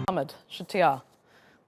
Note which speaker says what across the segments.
Speaker 1: Mohammad Shtayeh.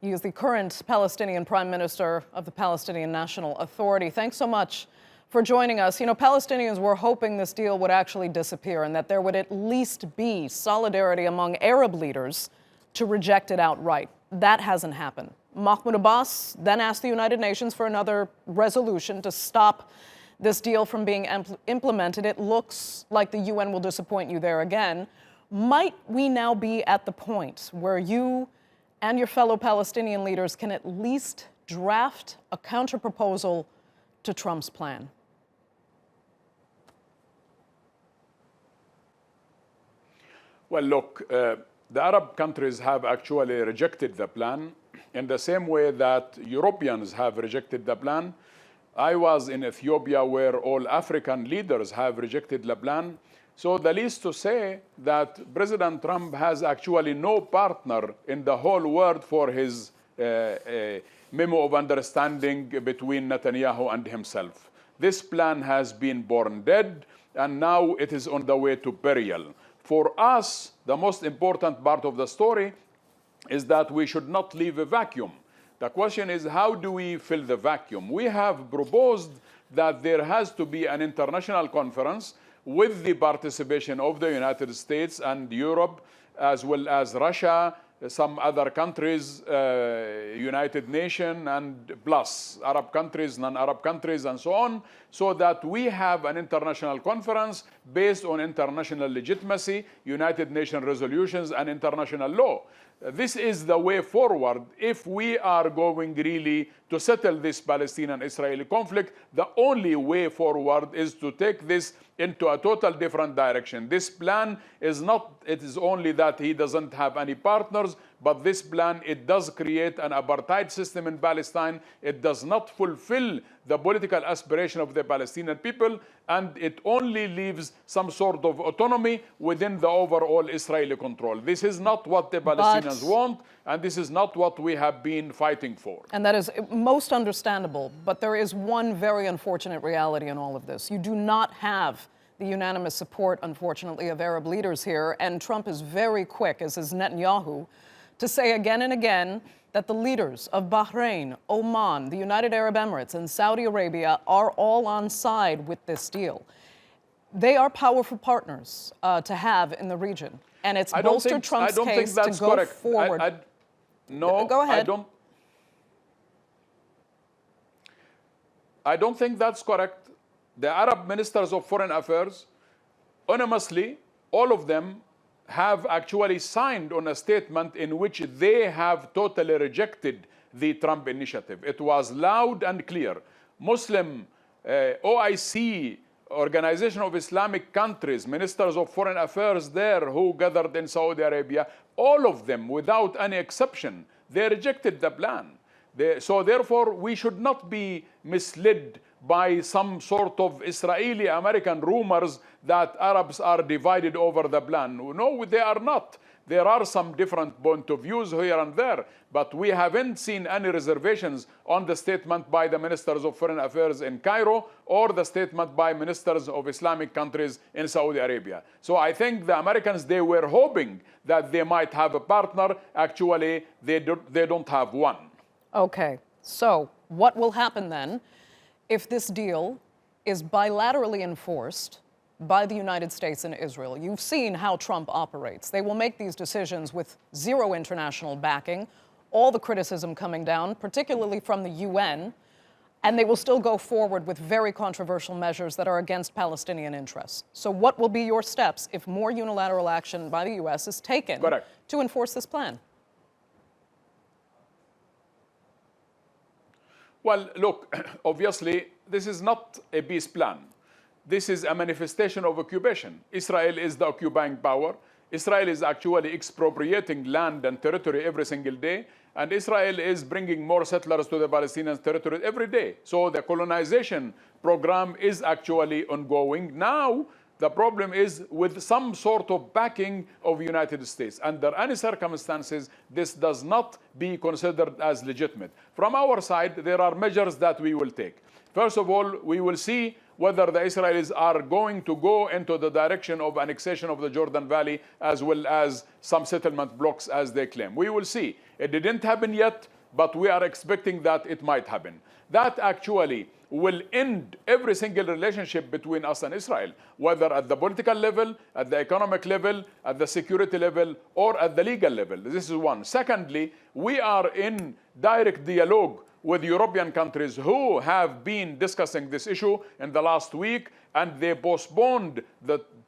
Speaker 1: He is the current Palestinian Prime Minister of the Palestinian National Authority. Thanks so much for joining us. You know, Palestinians were hoping this deal would actually disappear and that there would at least be solidarity among Arab leaders to reject it outright. That hasn't happened. Mahmoud Abbas then asked the United Nations for another resolution to stop this deal from being implemented. It looks like the UN will disappoint you there again. Might we now be at the point where you and your fellow Palestinian leaders can at least draft a counterproposal to Trump's plan?
Speaker 2: Well, look, the Arab countries have actually rejected the plan in the same way that Europeans have rejected the plan. I was in Ethiopia where all African leaders have rejected the plan. So the least to say that President Trump has actually no partner in the whole world for his memo of understanding between Netanyahu and himself. This plan has been born dead, and now it is on the way to burial. For us, the most important part of the story is that we should not leave a vacuum. The question is, how do we fill the vacuum? We have proposed that there has to be an international conference with the participation of the United States and Europe, as well as Russia, some other countries, United Nations, and plus Arab countries, non-Arab countries, and so on, so that we have an international conference based on international legitimacy, United Nations resolutions, and international law. This is the way forward if we are going really to settle this Palestinian-Israeli conflict. The only way forward is to take this into a total different direction. This plan is not, it is only that he doesn't have any partners, but this plan, it does create an apartheid system in Palestine. It does not fulfill the political aspiration of the Palestinian people, and it only leaves some sort of autonomy within the overall Israeli control. This is not what the Palestinians want, and this is not what we have been fighting for.
Speaker 1: And that is most understandable, but there is one very unfortunate reality in all of this. You do not have the unanimous support, unfortunately, of Arab leaders here, and Trump is very quick, as is Netanyahu, to say again and again that the leaders of Bahrain, Oman, the United Arab Emirates, and Saudi Arabia are all on side with this deal. They are powerful partners to have in the region, and it's bolstered Trump's case to go forward.
Speaker 2: No,
Speaker 1: go ahead.
Speaker 2: I don't think that's correct. The Arab ministers of foreign affairs, unanimously, all of them have actually signed on a statement in which they have totally rejected the Trump initiative. It was loud and clear. Muslim, OIC, Organization of Islamic Countries, ministers of foreign affairs there who gathered in Saudi Arabia, all of them, without any exception, they rejected the plan. So therefore, we should not be misled by some sort of Israeli-American rumors that Arabs are divided over the plan. No, they are not. There are some different point of views here and there, but we haven't seen any reservations on the statement by the ministers of foreign affairs in Cairo or the statement by ministers of Islamic countries in Saudi Arabia. So I think the Americans, they were hoping that they might have a partner. Actually, they don't have one.
Speaker 1: Okay, so what will happen then if this deal is bilaterally enforced by the United States and Israel? You've seen how Trump operates. They will make these decisions with zero international backing, all the criticism coming down, particularly from the UN, and they will still go forward with very controversial measures that are against Palestinian interests. So what will be your steps if more unilateral action by the US is taken to enforce this plan?
Speaker 2: Well, look, obviously, this is not a peace plan. This is a manifestation of occupation. Israel is the occupying power. Israel is actually expropriating land and territory every single day. And Israel is bringing more settlers to the Palestinian territory every day. So the colonization program is actually ongoing. Now, the problem is with some sort of backing of the United States. Under any circumstances, this does not be considered as legitimate. From our side, there are measures that we will take. First of all, we will see whether the Israelis are going to go into the direction of annexation of the Jordan Valley as well as some settlement blocks as they claim. We will see. It didn't happen yet, but we are expecting that it might happen. That actually will end every single relationship between us and Israel, whether at the political level, at the economic level, at the security level, or at the legal level. This is one. Secondly, we are in direct dialogue with European countries who have been discussing this issue in the last week, and they postponed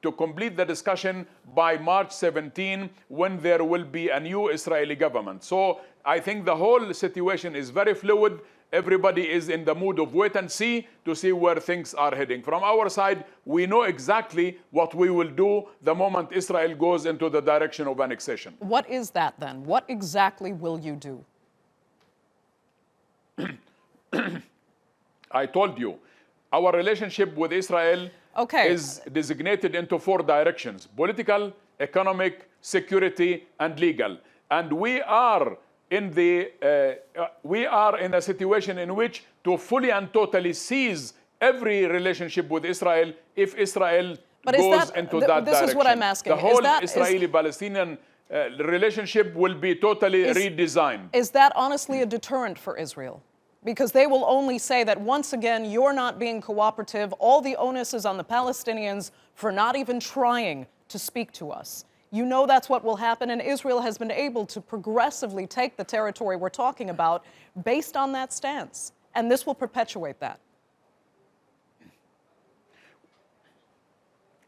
Speaker 2: to complete the discussion by March 17, when there will be a new Israeli government. So I think the whole situation is very fluid. Everybody is in the mood of wait and see to see where things are heading. From our side, we know exactly what we will do the moment Israel goes into the direction of annexation.
Speaker 1: What is that then? What exactly will you do?
Speaker 2: I told you, our relationship with Israel is designated into 4 directions: political, economic, security, and legal. And we are in a situation in which to fully and totally seize every relationship with Israel if Israel goes into that direction.
Speaker 1: This is what I'm asking.
Speaker 2: The whole Israeli-Palestinian relationship will be totally redesigned.
Speaker 1: Is that honestly a deterrent for Israel? Because they will only say that once again, you're not being cooperative. All the onus is on the Palestinians for not even trying to speak to us. You know that's what will happen, and Israel has been able to progressively take the territory we're talking about based on that stance, and this will perpetuate that.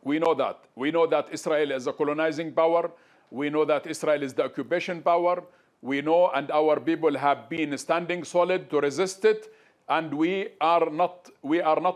Speaker 2: We know that. We know that Israel is a colonizing power. We know that Israel is the occupation power. We know, and our people have been standing solid to resist it, and we are not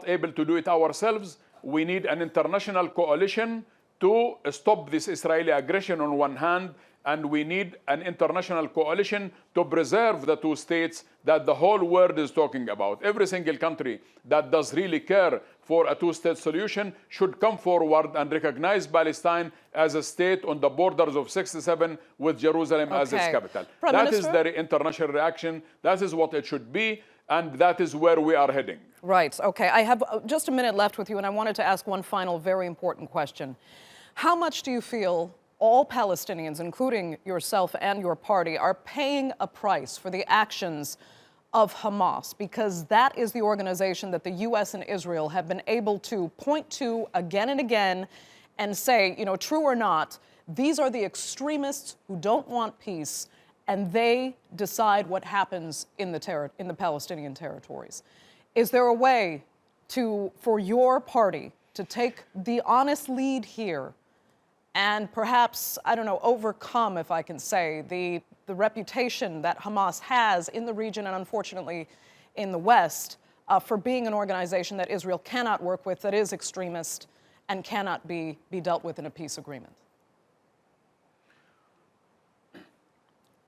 Speaker 2: able to do it ourselves. We need an international coalition to stop this Israeli aggression on one hand, and we need an international coalition to preserve the 2 states that the whole world is talking about. Every single country that does really care for a 2-state solution should come forward and recognize Palestine as a state on the borders of 67 with Jerusalem as its capital. That is the international reaction. That is what it should be, and that is where we are heading.
Speaker 1: Right, okay. I have just a minute left with you, and I wanted to ask one final very important question. How much do you feel all Palestinians, including yourself and your party, are paying a price for the actions of Hamas? Because that is the organization that the U.S. and Israel have been able to point to again and again and say, you know, true or not, these are the extremists who don't want peace, and they decide what happens in the Palestinian territories. Is there a way for your party to take the honest lead here and perhaps, I don't know, overcome, if I can say, the reputation that Hamas has in the region and unfortunately in the West for being an organization that Israel cannot work with, that is extremist and cannot be dealt with in a peace agreement?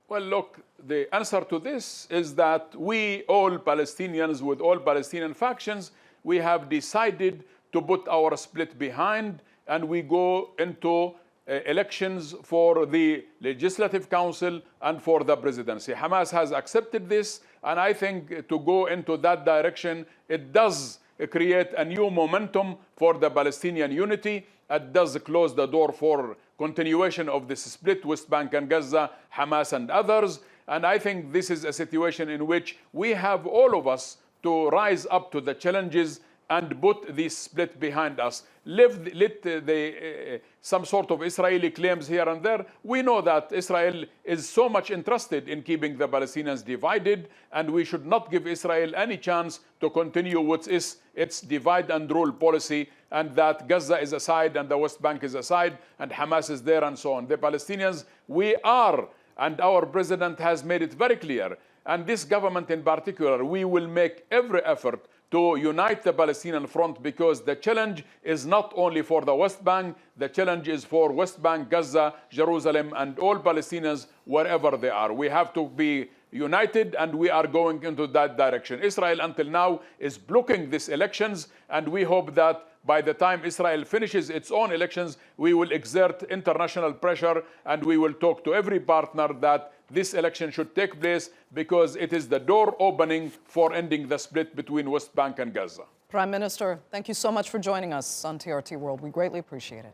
Speaker 2: Well, look, the answer to this is that we, all Palestinians with all Palestinian factions, we have decided to put our split behind, and we go into elections for the Legislative Council and for the presidency. Hamas has accepted this, and I think to go into that direction, it does create a new momentum for the Palestinian unity. It does close the door for continuation of this split, West Bank and Gaza, Hamas and others. And I think this is a situation in which we have all of us to rise up to the challenges and put this split behind us. Let some sort of Israeli claims here and there. We know that Israel is so much interested in keeping the Palestinians divided, and we should not give Israel any chance to continue with its divide and rule policy, and that Gaza is aside and the West Bank is aside and Hamas is there and so on. The Palestinians, we are, and our president has made it very clear, and this government in particular, we will make every effort to unite the Palestinian front, because the challenge is not only for the West Bank, the challenge is for West Bank, Gaza, Jerusalem, and all Palestinians wherever they are. We have to be united, and we are going into that direction. Israel until now is blocking these elections, and we hope that by the time Israel finishes its own elections, we will exert international pressure, and we will talk to every partner that this election should take place, because it is the door opening for ending the split between West Bank and Gaza.
Speaker 1: Prime Minister, thank you so much for joining us on TRT World. We greatly appreciate it.